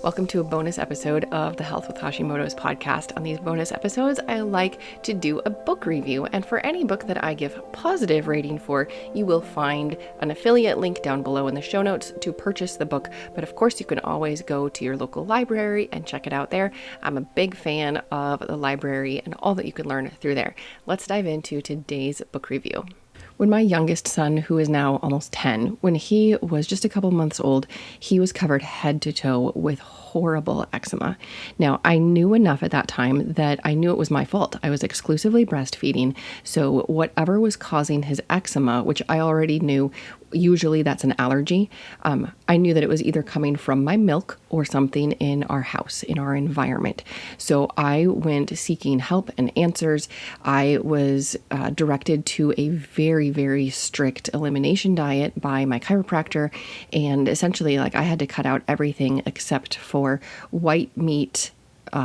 Welcome to a bonus episode of the Health with Hashimoto's podcast. On these bonus episodes, I like to do a book review, and for any book that I give positive rating for, you will find an affiliate link down below in the show notes to purchase the book. But of course, you can always go to your local library and check it out there. I'm a big fan of the library and all that you can learn through there. Let's dive into today's book review. When my youngest son, who is now almost 10, when he was just a couple months old, he was covered head to toe with horrible eczema. Now, I knew enough at that time that I knew it was my fault. I was exclusively breastfeeding, so whatever was causing his eczema, which I already knew, usually that's an allergy, I knew that it was either coming from my milk or something in our house, in our environment. So I went seeking help and answers. I was directed to a very, very strict elimination diet by my chiropractor. And essentially, I had to cut out everything except for white meat,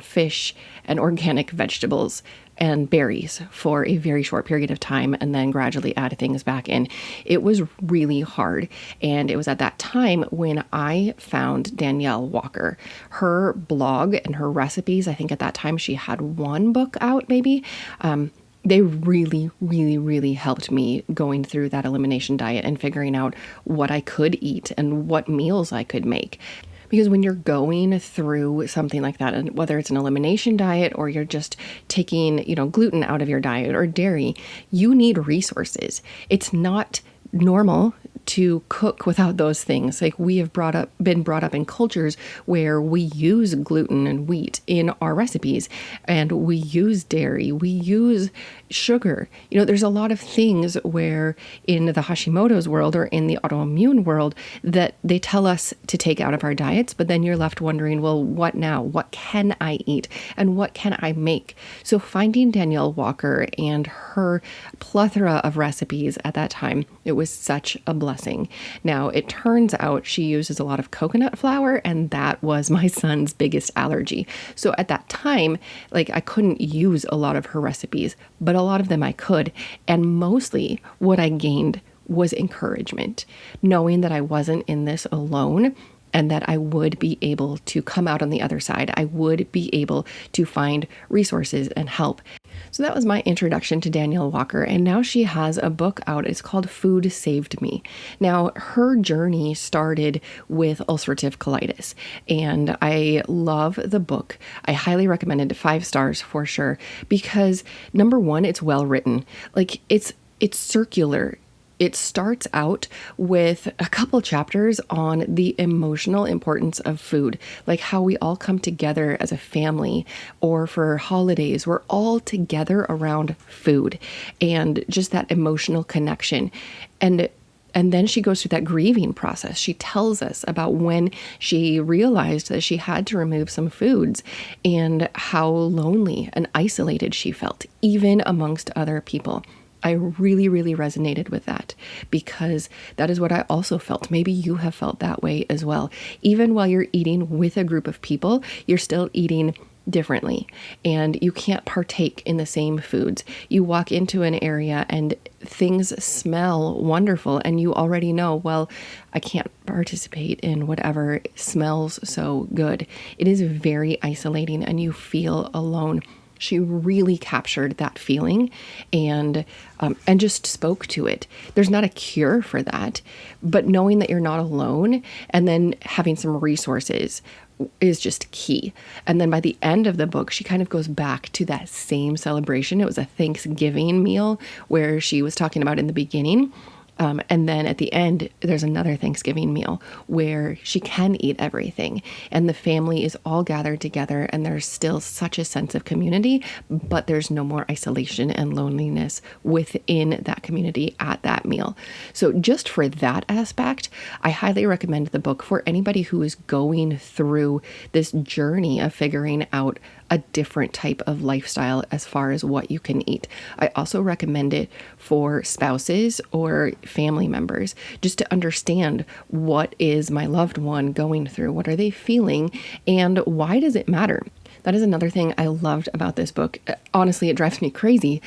fish, and organic vegetables and berries for a very short period of time, and then gradually add things back in. It was really hard. And it was at that time when I found Danielle Walker. Her blog and her recipes, I think at that time she had one book out maybe. They really, really, really helped me going through that elimination diet and figuring out what I could eat and what meals I could make. Because when you're going through something like that, and whether it's an elimination diet or you're just taking, gluten out of your diet or dairy, you need resources. It's not normal to cook without those things. We have been brought up in cultures where we use gluten and wheat in our recipes, and we use dairy, we use sugar. There's a lot of things where in the Hashimoto's world or in the autoimmune world that they tell us to take out of our diets, but then you're left wondering, well, what now? What can I eat? And what can I make? So finding Danielle Walker and her plethora of recipes at that time, it was such a blessing. Now, it turns out she uses a lot of coconut flour, and that was my son's biggest allergy. So at that time, I couldn't use a lot of her recipes, but a lot of them I could. And mostly what I gained was encouragement, knowing that I wasn't in this alone and that I would be able to come out on the other side. I would be able to find resources and help. So that was my introduction to Danielle Walker, and now she has a book out. It's called Food Saved Me. Now, her journey started with ulcerative colitis, and I love the book. I highly recommend it, 5 stars for sure, because number one, it's well written. It's circular. It starts out with a couple chapters on the emotional importance of food, like how we all come together as a family or for holidays. We're all together around food and just that emotional connection. And then she goes through that grieving process. She tells us about when she realized that she had to remove some foods and how lonely and isolated she felt, even amongst other people. I really, really resonated with that because that is what I also felt. Maybe you have felt that way as well. Even while you're eating with a group of people, you're still eating differently and you can't partake in the same foods. You walk into an area and things smell wonderful and you already know, well, I can't participate in whatever smells so good. It is very isolating and you feel alone. She really captured that feeling and just spoke to it. There's not a cure for that, but knowing that you're not alone and then having some resources is just key. And then by the end of the book, she kind of goes back to that same celebration. It was a Thanksgiving meal where she was talking about in the beginning. And then at the end, there's another Thanksgiving meal where she can eat everything and the family is all gathered together and there's still such a sense of community, but there's no more isolation and loneliness within that community at that meal. So just for that aspect, I highly recommend the book for anybody who is going through this journey of figuring out a different type of lifestyle as far as what you can eat. I also recommend it for spouses or family members, just to understand what is my loved one going through, what are they feeling, and why does it matter? That is another thing I loved about this book. Honestly, it drives me crazy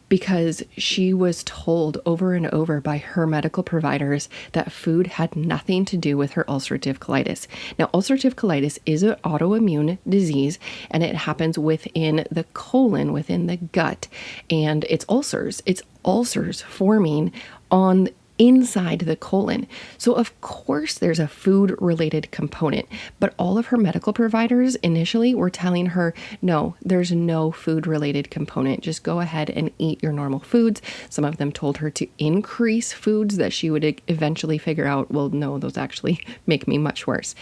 because she was told over and over by her medical providers that food had nothing to do with her ulcerative colitis. Now, ulcerative colitis is an autoimmune disease, and it happens within the colon, within the gut, and it's ulcers. It's ulcers forming on inside the colon. So of course there's a food related component, but all of her medical providers initially were telling her, no, there's no food related component. Just go ahead and eat your normal foods. Some of them told her to increase foods that she would eventually figure out, well, no, those actually make me much worse.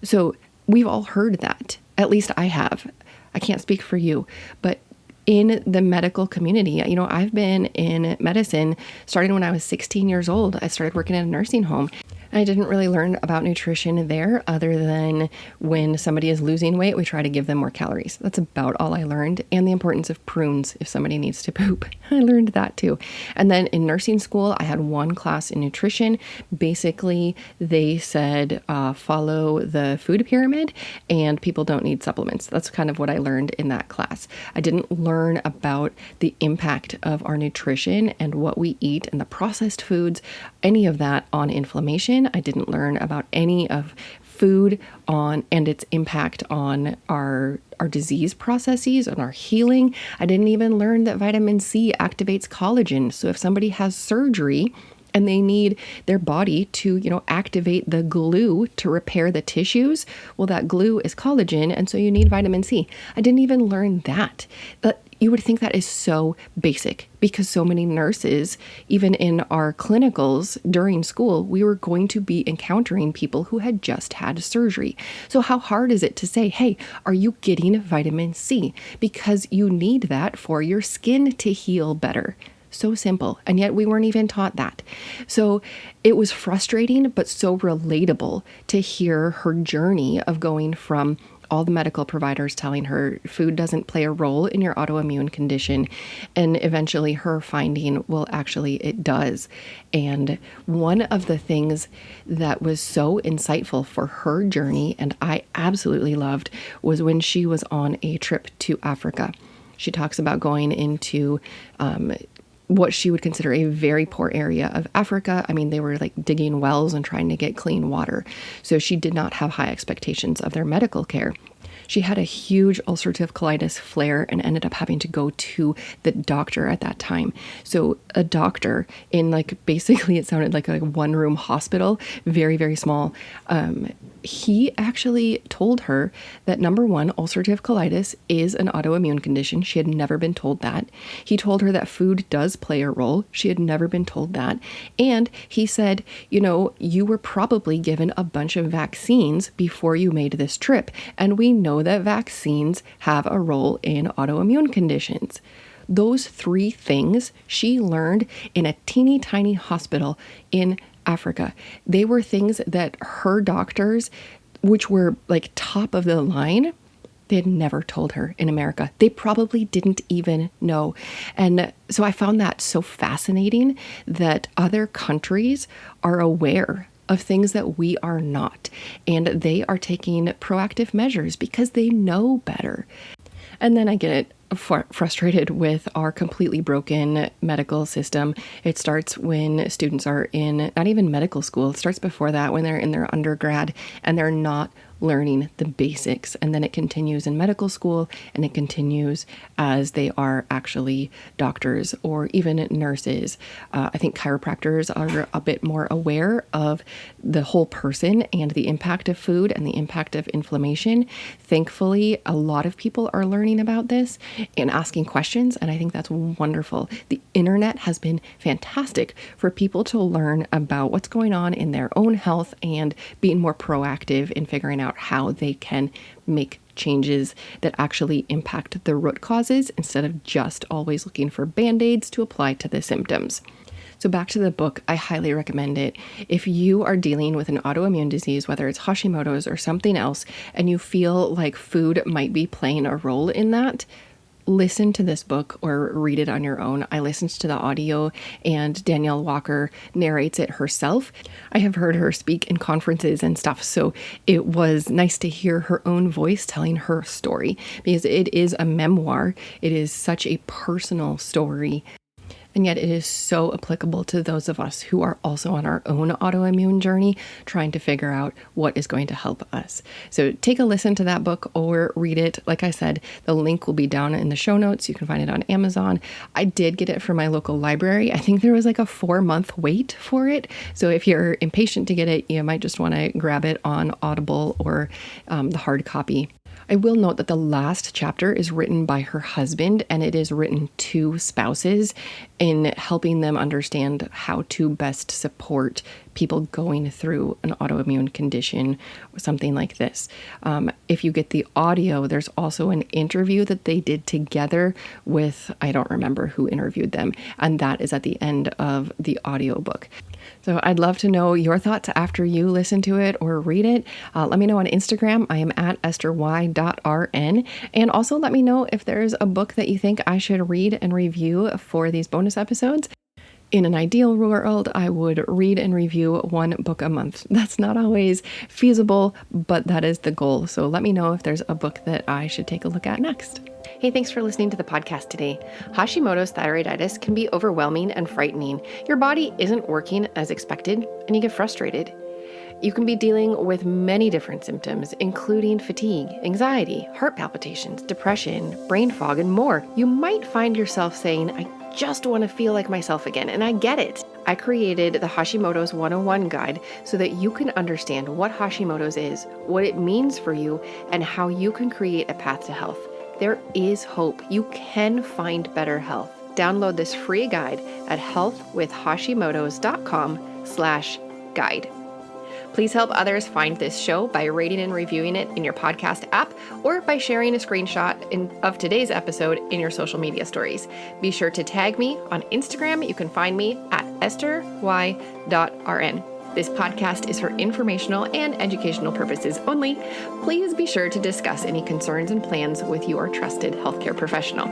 So we've all heard that. At least I have. I can't speak for you, but in the medical community, I've been in medicine starting when I was 16 years old. I started working in a nursing home. I didn't really learn about nutrition there other than when somebody is losing weight, we try to give them more calories. That's about all I learned. And the importance of prunes if somebody needs to poop. I learned that too. And then in nursing school, I had one class in nutrition. Basically, they said, follow the food pyramid and people don't need supplements. That's kind of what I learned in that class. I didn't learn about the impact of our nutrition and what we eat and the processed foods, any of that on inflammation. I didn't learn about any of food and its impact on our disease processes, on our healing. I didn't even learn that vitamin C activates collagen. So if somebody has surgery and they need their body to, activate the glue to repair the tissues, well, that glue is collagen, and so you need vitamin C. I didn't even learn that. You would think that is so basic because so many nurses, even in our clinicals during school, we were going to be encountering people who had just had surgery. So how hard is it to say, hey, are you getting vitamin C? Because you need that for your skin to heal better. So simple. And yet we weren't even taught that. So it was frustrating, but so relatable to hear her journey of going from all the medical providers telling her food doesn't play a role in your autoimmune condition. And eventually her finding, well, actually it does. And one of the things that was so insightful for her journey, and I absolutely loved, was when she was on a trip to Africa. She talks about going into what she would consider a very poor area of Africa. I mean, they were like digging wells and trying to get clean water. So she did not have high expectations of their medical care. She had a huge ulcerative colitis flare and ended up having to go to the doctor at that time. So a doctor in basically it sounded like a one-room hospital, very, very small. He actually told her that number one, ulcerative colitis is an autoimmune condition. She had never been told that. He told her that food does play a role. She had never been told that. And he said, you were probably given a bunch of vaccines before you made this trip. And we know that vaccines have a role in autoimmune conditions. Those three things she learned in a teeny tiny hospital in Africa. They were things that her doctors, which were top of the line, they had never told her in America. They probably didn't even know. And so I found that so fascinating that other countries are aware of things that we are not. And they are taking proactive measures because they know better. And then I get frustrated with our completely broken medical system. It starts when students are in not even medical school. It starts before that when they're in their undergrad and they're not learning the basics. And then it continues in medical school and it continues as they are actually doctors or even nurses. I think chiropractors are a bit more aware of the whole person and the impact of food and the impact of inflammation. Thankfully, a lot of people are learning about this and asking questions, and I think that's wonderful. The internet has been fantastic for people to learn about what's going on in their own health and being more proactive in figuring out how they can make changes that actually impact the root causes instead of just always looking for band-aids to apply to the symptoms. So back to the book, I highly recommend it. If you are dealing with an autoimmune disease, whether it's Hashimoto's or something else, and you feel like food might be playing a role in that, listen to this book or read it on your own. I listened to the audio, and Danielle Walker narrates it herself. I have heard her speak in conferences and stuff, so it was nice to hear her own voice telling her story, because it is a memoir. It is such a personal story. And yet it is so applicable to those of us who are also on our own autoimmune journey, trying to figure out what is going to help us. So take a listen to that book or read it. Like I said, the link will be down in the show notes. You can find it on Amazon. I did get it from my local library. I think there was like a 4-month wait for it. So if you're impatient to get it, you might just want to grab it on Audible or the hard copy. I will note that the last chapter is written by her husband, and it is written to spouses in helping them understand how to best support people going through an autoimmune condition or something like this. If you get the audio, there's also an interview that they did together with, I don't remember who interviewed them, and that is at the end of the audiobook. So I'd love to know your thoughts after you listen to it or read it. Let me know on Instagram. I am at estery.rn. And also let me know if there's a book that you think I should read and review for these bonus episodes. In an ideal world, I would read and review 1 book a month. That's not always feasible, but that is the goal. So let me know if there's a book that I should take a look at next. Hey, thanks for listening to the podcast today. Hashimoto's thyroiditis can be overwhelming and frightening. Your body isn't working as expected, and you get frustrated. You can be dealing with many different symptoms, including fatigue, anxiety, heart palpitations, depression, brain fog, and more. You might find yourself saying, I just want to feel like myself again, and I get it. I created the Hashimoto's 101 guide so that you can understand what Hashimoto's is, what it means for you, and how you can create a path to health. There is hope. You can find better health. Download this free guide at healthwithhashimotos.com/guide. Please help others find this show by rating and reviewing it in your podcast app or by sharing a screenshot of today's episode in your social media stories. Be sure to tag me on Instagram. You can find me at estery.rn. This podcast is for informational and educational purposes only. Please be sure to discuss any concerns and plans with your trusted healthcare professional.